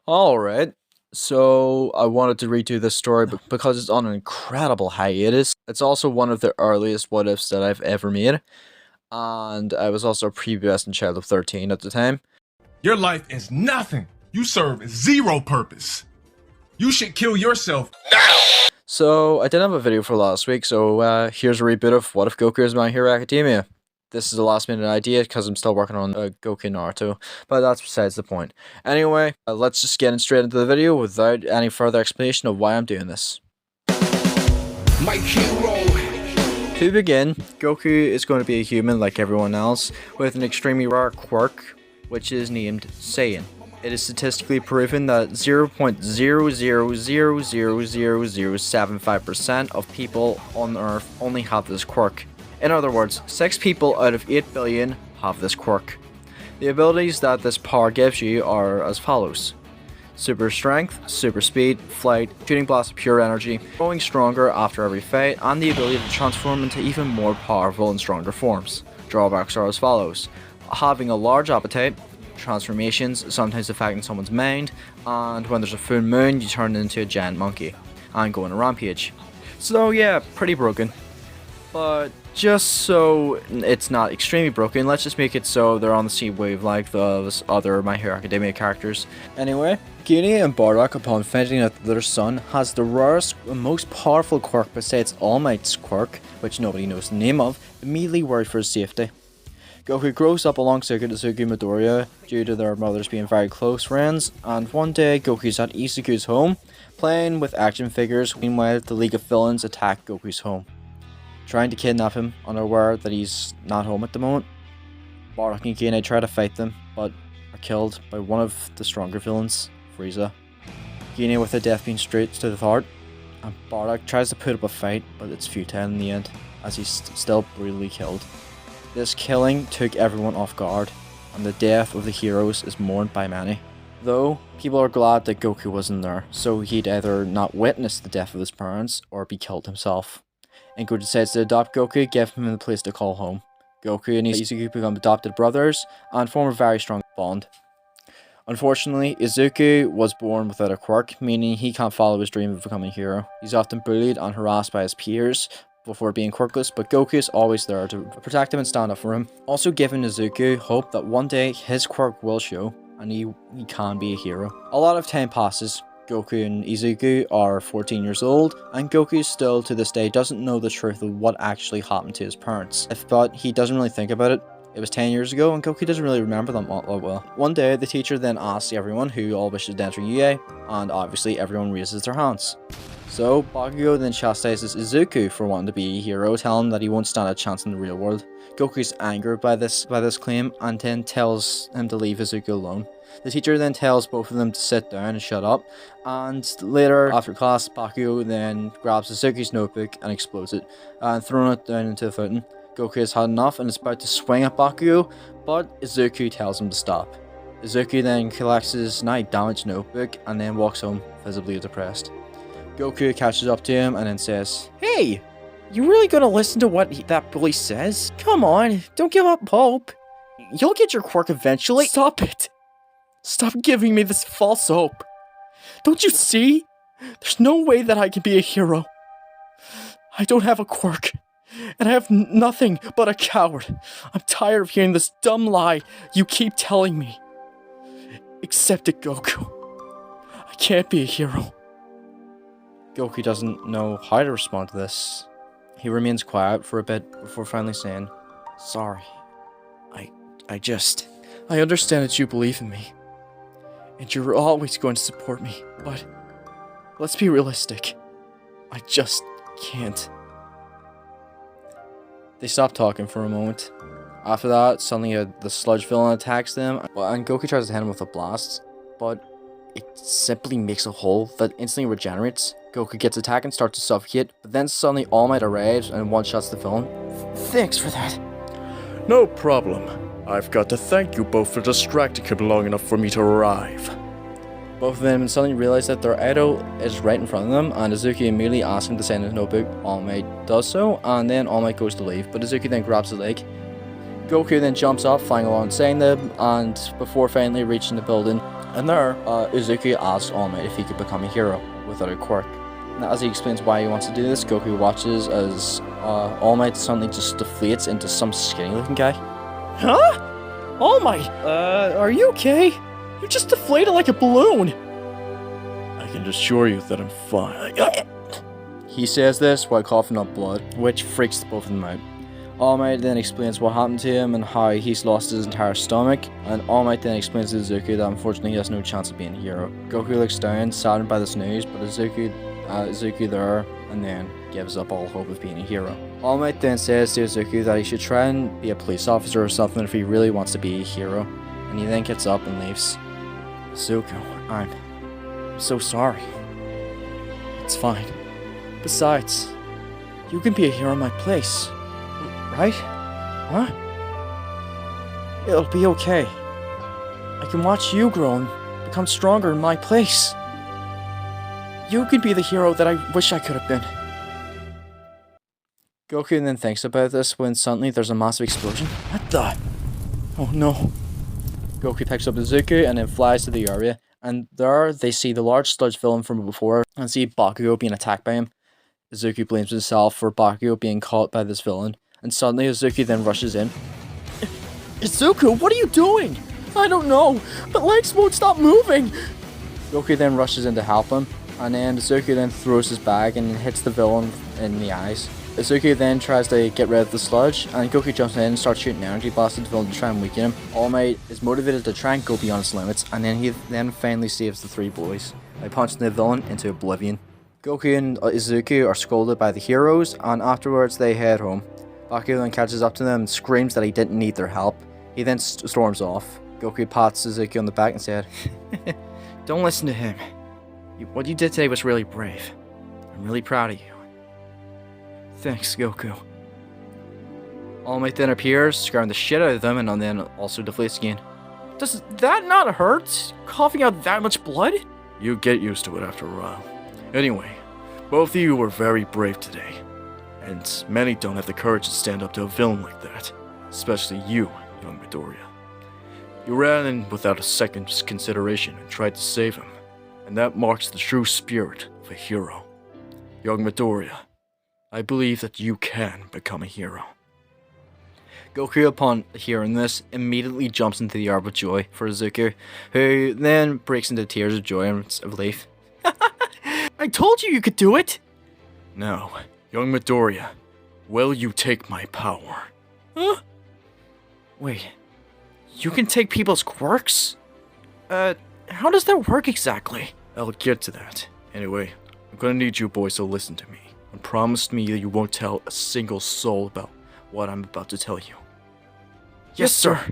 Alright, so I wanted to redo this story because it's on an incredible hiatus. It's also one of the earliest what ifs that I've ever made, and I was also a prepubescent child of 13 at the time. Your life is nothing. You serve zero purpose. You should kill yourself now. So I didn't have a video for last week, so here's a reboot of What If Goku is My Hero Academia. This is a last minute idea because I'm still working on Goku Naruto, but that's besides the point. Anyway, let's just get straight into the video without any further explanation of why I'm doing this. My hero. To begin, Goku is going to be a human like everyone else, with an extremely rare quirk, which is named Saiyan. It is statistically proven that 0.0000075% of people on Earth only have this quirk. In other words, 6 people out of 8 billion have this quirk. The abilities that this power gives you are as follows: super strength, super speed, flight, shooting blast of pure energy, growing stronger after every fight, and the ability to transform into even more powerful and stronger forms. Drawbacks are as follows: having a large appetite, transformations sometimes affecting someone's mind, and when there's a full moon you turn into a giant monkey and go on a rampage. So yeah, pretty broken. But just so it's not extremely broken, let's just make it so they're on the same wave like those other My Hero Academia characters. Anyway, Genie and Bardock, upon finding out that their son has the rarest and most powerful quirk besides All Might's quirk, which nobody knows the name of, immediately worry for his safety. Goku grows up alongside Izuku Midoriya due to their mothers being very close friends, and one day Goku's at Izuku's home, playing with action figures. Meanwhile, the League of Villains attack Goku's home, trying to kidnap him, unaware that he's not home at the moment. Bardock and Genie try to fight them, but are killed by one of the stronger villains, Frieza. Genie with a death beam straight to the heart, and Bardock tries to put up a fight, but it's futile in the end, as he's still brutally killed. This killing took everyone off guard, and the death of the heroes is mourned by many. Though, people are glad that Goku wasn't there, so he'd either not witness the death of his parents, or be killed himself. And Goku decides to adopt Goku, give him a place to call home. Goku and Izuku become adopted brothers, and form a very strong bond. Unfortunately, Izuku was born without a quirk, meaning he can't follow his dream of becoming a hero. He's often bullied and harassed by his peers before being quirkless, but Goku is always there to protect him and stand up for him, also giving Izuku hope that one day his quirk will show, and he can be a hero. A lot of time passes. Goku and Izuku are 14 years old, and Goku still to this day doesn't know the truth of what actually happened to his parents. But he doesn't really think about it. It was 10 years ago, and Goku doesn't really remember them all well. One day, the teacher then asks everyone who all wishes to enter UA, and obviously everyone raises their hands. So, Bakugo then chastises Izuku for wanting to be a hero, telling him that he won't stand a chance in the real world. Goku's angered by this claim, and then tells him to leave Izuku alone. The teacher then tells both of them to sit down and shut up, and later, after class, Bakugo then grabs Izuku's notebook and explodes it, and throwing it down into the fountain. Goku has had enough and is about to swing at Bakugo, but Izuku tells him to stop. Izuku then collects his now damaged notebook and then walks home, visibly depressed. Goku catches up to him and then says, "Hey, you really gonna listen to what that bully says? Come on, don't give up hope. You'll get your quirk eventually." Stop it! Stop giving me this false hope. Don't you see? There's no way that I can be a hero. I don't have a quirk, and I have nothing but a coward. I'm tired of hearing this dumb lie you keep telling me. Accept it, Goku. I can't be a hero. Goku doesn't know how to respond to this. He remains quiet for a bit before finally saying, "Sorry. I understand that you believe in me, and you're always going to support me, but let's be realistic. I just can't." They stop talking for a moment. After that, suddenly the sludge villain attacks them, and Goku tries to hit him with a blast, but it simply makes a hole that instantly regenerates. Goku gets attacked and starts to suffocate, but then suddenly All Might arrives and one-shots the villain. Thanks for that. No problem. I've got to thank you both for distracting him long enough for me to arrive. Both of them suddenly realize that their idol is right in front of them, and Izuku immediately asks him to sign his notebook. All Might does so, and then All Might goes to leave, but Izuku then grabs his leg. Goku then jumps up, flying alongside them, and before finally reaching the building, And there, Izuku asks All Might if he could become a hero without a quirk. Now, as he explains why he wants to do this, Goku watches as All Might suddenly just deflates into some skinny-looking guy. Huh? All Might, are you okay? You just deflated like a balloon. I can assure you that I'm fine. He says this while coughing up blood, which freaks the both of them out. All Might then explains what happened to him and how he's lost his entire stomach, and All Might then explains to Izuku that unfortunately he has no chance of being a hero. Goku looks down, saddened by this news, but Izuku there, and then gives up all hope of being a hero. All Might then says to Izuku that he should try and be a police officer or something if he really wants to be a hero, and he then gets up and leaves. Izuku, I'm so sorry. It's fine. Besides, you can be a hero in my place. Right? Huh? It'll be okay. I can watch you grow and become stronger in my place. You can be the hero that I wish I could have been. Goku then thinks about this when suddenly there's a massive explosion. What the? Oh no. Goku picks up Izuku and then flies to the area, and there they see the large sludge villain from before and see Bakugo being attacked by him. Izuku blames himself for Bakugo being caught by this villain, and suddenly Izuku then rushes in. Izuku, what are you doing? I don't know, but legs won't stop moving. Goku then rushes in to help him, and then Izuku then throws his bag and hits the villain in the eyes. Izuku then tries to get rid of the sludge, and Goku jumps in and starts shooting energy blasts at the villain to try and weaken him. All Might is motivated to try and go beyond his limits, and then he finally saves the three boys by punching the villain into oblivion. Goku and Izuku are scolded by the heroes, and afterwards they head home. Bakugo then catches up to them and screams that he didn't need their help. He then storms off. Goku pats Izuku on the back and said, "Don't listen to him. What you did today was really brave. I'm really proud of you." "Thanks, Goku." All Might then appears, scaring the shit out of them, and then also deflates again. Does that not hurt? Coughing out that much blood? You get used to it after a while. Anyway, both of you were very brave today. And many don't have the courage to stand up to a villain like that. Especially you, young Midoriya. You ran in without a second's consideration and tried to save him. And that marks the true spirit of a hero. Young Midoriya, I believe that you can become a hero. Goku, upon hearing this, immediately jumps into the air with joy for Izuku, who then breaks into tears of joy and relief. I told you could do it! Now, young Midoriya, will you take my power? Huh? Wait, you can take people's quirks? How does that work exactly? I'll get to that. Anyway, I'm gonna need you boys to listen to me. And promise me that you won't tell a single soul about what I'm about to tell you. Yes, sir.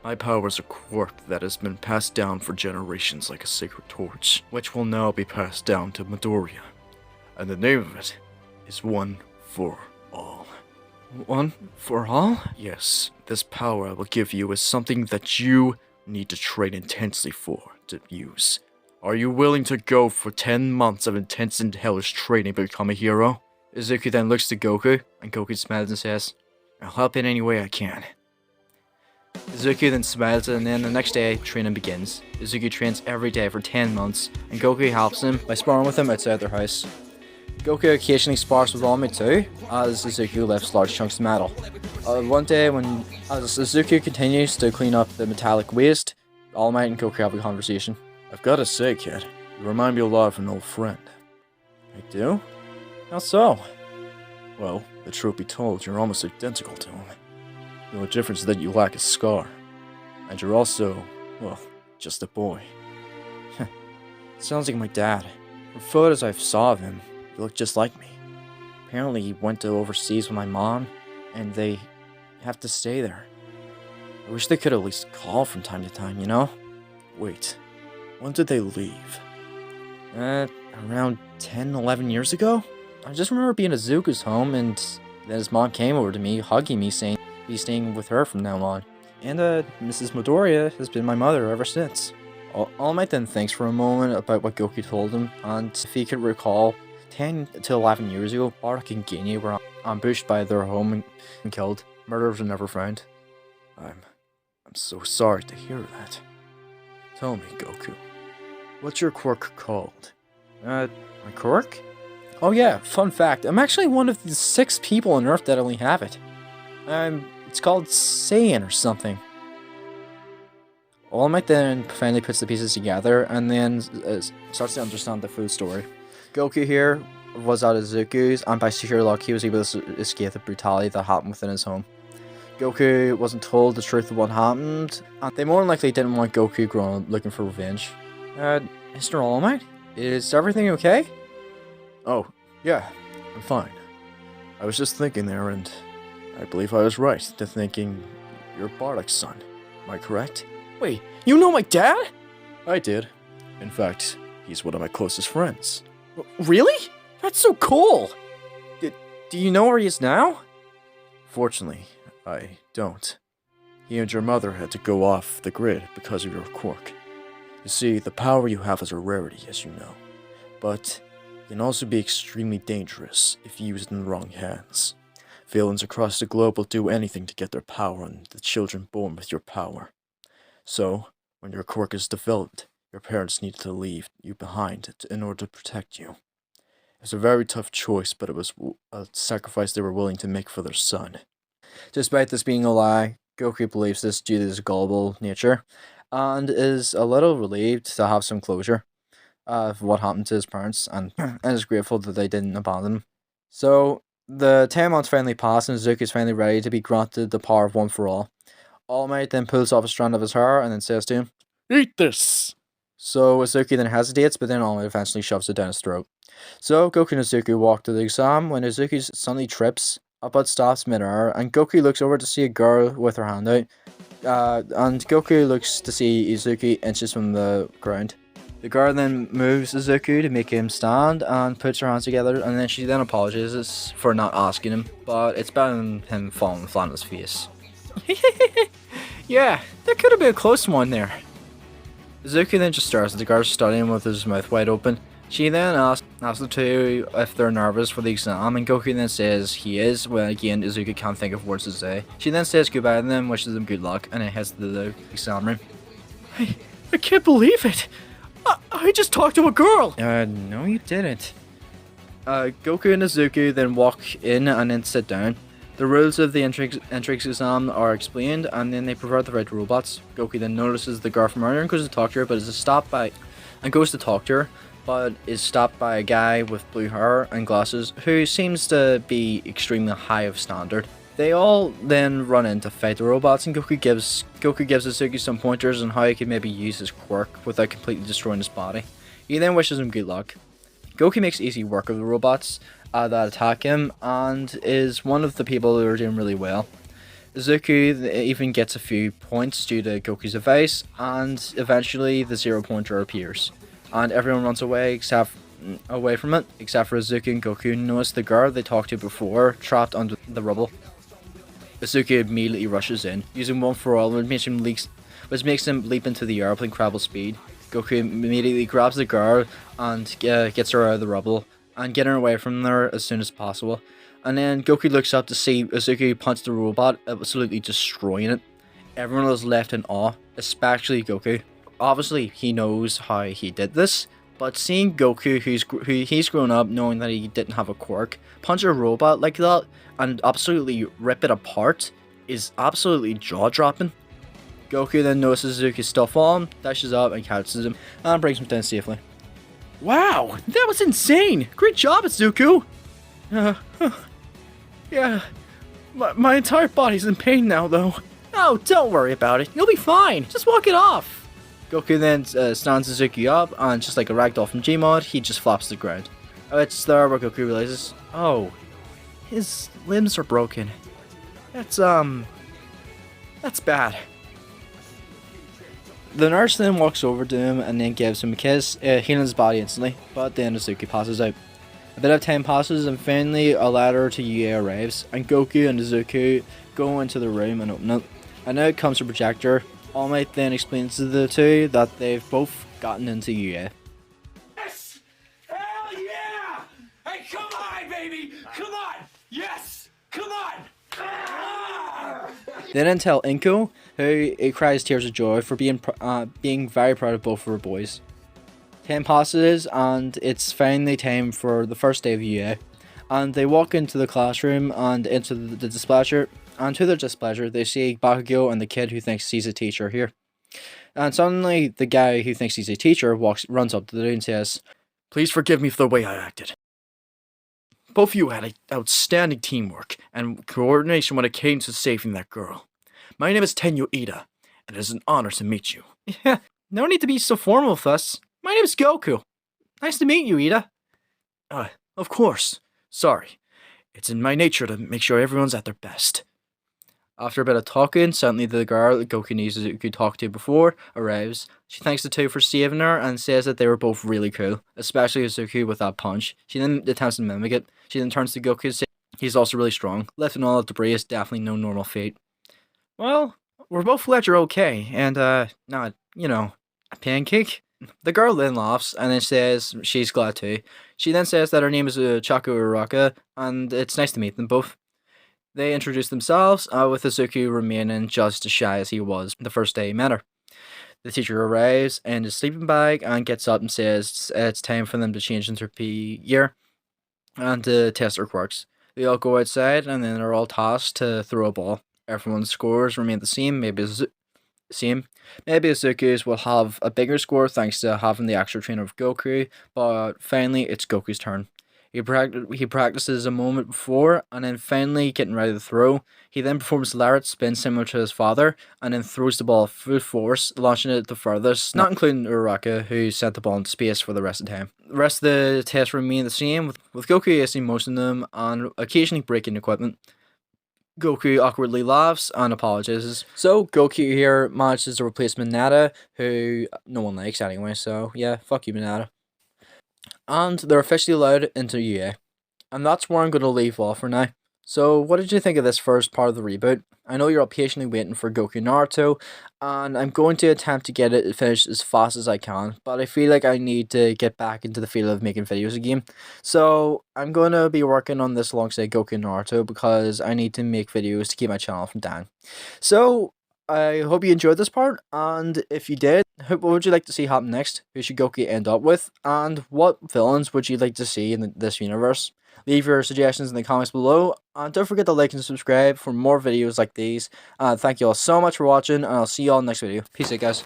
My power is a quirk that has been passed down for generations like a sacred torch, which will now be passed down to Midoriya. And the name of it is One for All. One for all? Yes, this power I will give you is something that you need to train intensely for to use. Are you willing to go for 10 months of intense and hellish training to become a hero? Izuku then looks to Goku, and Goku smiles and says, "I'll help in any way I can." Izuku then smiles, and then the next day, training begins. Izuku trains every day for 10 months, and Goku helps him by sparring with him outside their house. Goku occasionally spars with All Might too, as Izuku lifts large chunks of metal. One day, as Izuku continues to clean up the metallic waste, All Might and Goku have a conversation. I've gotta say, kid, you remind me a lot of an old friend. I do? How so? Well, the truth be told, you're almost identical to him. The only difference is that you lack a scar. And you're also, well, just a boy. Sounds like my dad. From photos I saw of him, he looked just like me. Apparently he went to overseas with my mom, and they have to stay there. I wish they could at least call from time to time, you know? Wait, when did they leave? Around 10, 11 years ago? I just remember being at Zuko's home, and then his mom came over to me, hugging me, saying be staying with her from now on. And Mrs. Midoriya has been my mother ever since. All Might then thinks for a moment about what Goku told him, and if he could recall, 10 to 11 years ago, Bardock and Ginyu were ambushed by their home and killed. Murderers were never found. I'm so sorry to hear that. Tell me, Goku, what's your quirk called? My quirk? Oh yeah, fun fact. I'm actually one of the 6 people on Earth that only have it. It's called Saiyan or something. All Might then finally puts the pieces together and then starts to understand the full story. Goku here was at Izuku's, and by sheer luck he was able to escape the brutality that happened within his home. Goku wasn't told the truth of what happened, and they more than likely didn't want Goku growing up looking for revenge. Mr. All Might, is everything okay? Oh, yeah, I'm fine. I was just thinking there, and I believe I was right to thinking you're Bardock's son. Am I correct? Wait, you know my dad? I did. In fact, he's one of my closest friends. Really? That's so cool! Do you know where he is now? Fortunately, I don't. He and your mother had to go off the grid because of your quirk. You see, the power you have is a rarity, as you know. But it can also be extremely dangerous if used in the wrong hands. Villains across the globe will do anything to get their power on the children born with your power. So, when your quirk is developed, your parents need to leave you behind in order to protect you. It was a very tough choice, but it was a sacrifice they were willing to make for their son. Despite this being a lie, Goku believes this due to his gullible nature, and is a little relieved to have some closure of what happened to his parents, and is grateful that they didn't abandon him. So, the 10 months finally pass, and Izuku is finally ready to be granted the power of One for All. All Might then pulls off a strand of his hair and then says to him, Eat this! So Izuku then hesitates, but then All Might eventually shoves it down his throat. So Goku and Izuku walk to the exam when Izuku suddenly trips, but stops midair, and Goku looks over to see a girl with her hand out, and Goku looks to see Izuku inches from the ground. The girl then moves Izuku to make him stand and puts her hands together, and then she then apologizes for not asking him, but it's better than him falling flat on his face. Yeah, that could have been a close one there. Izuku then just stares at the girl studying with his mouth wide open. She then asks the two if they're nervous for the exam, and Goku then says he is, when again Izuku can't think of words to say. She then says goodbye to them, wishes them good luck, and then heads to the exam room. I can't believe it! I just talked to a girl! No you didn't. Goku and Izuku then walk in and then sit down. The rules of the entrance exam are explained, and then they provide the right robots. Goku then notices the girl from earlier and goes to talk to her, but is stopped by a guy with blue hair and glasses who seems to be extremely high of standard. They all then run in to fight the robots, and Goku gives Izuku some pointers on how he could maybe use his quirk without completely destroying his body. He then wishes him good luck. Goku makes easy work of the robots that attack him, and is one of the people who are doing really well. Izuku even gets a few points due to Goku's advice, and eventually the 0 pointer appears, and everyone runs away from it, except for Izuku and Goku notice the girl they talked to before trapped under the rubble. Izuku immediately rushes in, using One for All, which makes him leap into the air with incredible speed. Goku immediately grabs the girl and gets her out of the rubble, and getting her away from there as soon as possible. And then Goku looks up to see Izuku punch the robot, absolutely destroying it. Everyone was left in awe, especially Goku. Obviously, he knows how he did this, but seeing Goku, he's grown up knowing that he didn't have a quirk, punch a robot like that and absolutely rip it apart is absolutely jaw-dropping. Goku then notices Izuku's still falling, dashes up and catches him, and brings him down safely. Wow, that was insane! Great job, Izuku! Yeah, my entire body's in pain now, though. Oh, don't worry about it. You'll be fine. Just walk it off. Goku then stands Izuku up, and just like a ragdoll from Gmod, he just flops to the ground. It's there where Goku realizes, oh, his limbs are broken. That's bad. The nurse then walks over to him and then gives him a kiss, healing his body instantly, but then Izuku passes out. A bit of time passes, and finally a letter to Yuya arrives, and Goku and Izuku go into the room and open it. And out comes a projector. All Might then explains to the two that they've both gotten into Yuya. Yes! Hell yeah! Hey, come on, baby! Come on! Yes! Come on! They then tell Inko, who cries tears of joy for being very proud of both of her boys. 10 passes and it's finally time for the first day of UA. And they walk into the classroom and into the displeasure. And to their displeasure, they see Bakugo and the kid who thinks he's a teacher here. And suddenly, the guy who thinks he's a teacher runs up to the dude and says, Please forgive me for the way I acted. Both of you had outstanding teamwork and coordination when it came to saving that girl. My name is Tenyo Ida, and it is an honor to meet you. Yeah, no need to be so formal with us. My name is Goku. Nice to meet you, Ida. Of course. Sorry. It's in my nature to make sure everyone's at their best. After a bit of talking, suddenly the girl that Goku needs to talk to before arrives. She thanks the two for saving her and says that they were both really cool, especially Izuku with that punch. She then attempts to mimic it. She then turns to Goku and says he's also really strong. Lifting all that debris is definitely no normal feat. Well, we're both glad you're okay, and not, a pancake. The girl then laughs and then says she's glad too. She then says that her name is Chaku Uraka, and it's nice to meet them both. They introduce themselves, with Izuku remaining just as shy as he was the first day he met her. The teacher arrives in his sleeping bag and gets up and says it's time for them to change into PE gear and to test their quirks. They all go outside and then they're all tasked to throw a ball. Everyone's scores remain the same, maybe Izuku's will have a bigger score thanks to having the extra trainer of Goku, but finally it's Goku's turn. He practices a moment before, and then finally getting ready to throw. He then performs Lariat spin similar to his father, and then throws the ball full force, launching it the furthest, not including Uraraka, who sent the ball into space for the rest of the time. The rest of the tests remain the same, with Goku acing most of them, and occasionally breaking equipment. Goku awkwardly laughs and apologizes. So Goku here manages to replace Mineta, who no one likes anyway, so yeah, fuck you Mineta. And they're officially allowed into UA. And that's where I'm going to leave off for now. So what did you think of this first part of the reboot? I know you're all patiently waiting for Goku Naruto, and I'm going to attempt to get it finished as fast as I can, but I feel like I need to get back into the field of making videos again. So I'm going to be working on this alongside Goku Naruto because I need to make videos to keep my channel from dying. So I hope you enjoyed this part, and if you did, what would you like to see happen next? Who should Goku end up with? And what villains would you like to see in this universe? Leave your suggestions in the comments below, and don't forget to like and subscribe for more videos like these. Thank you all so much for watching, and I'll see you all in the next video. Peace out, guys.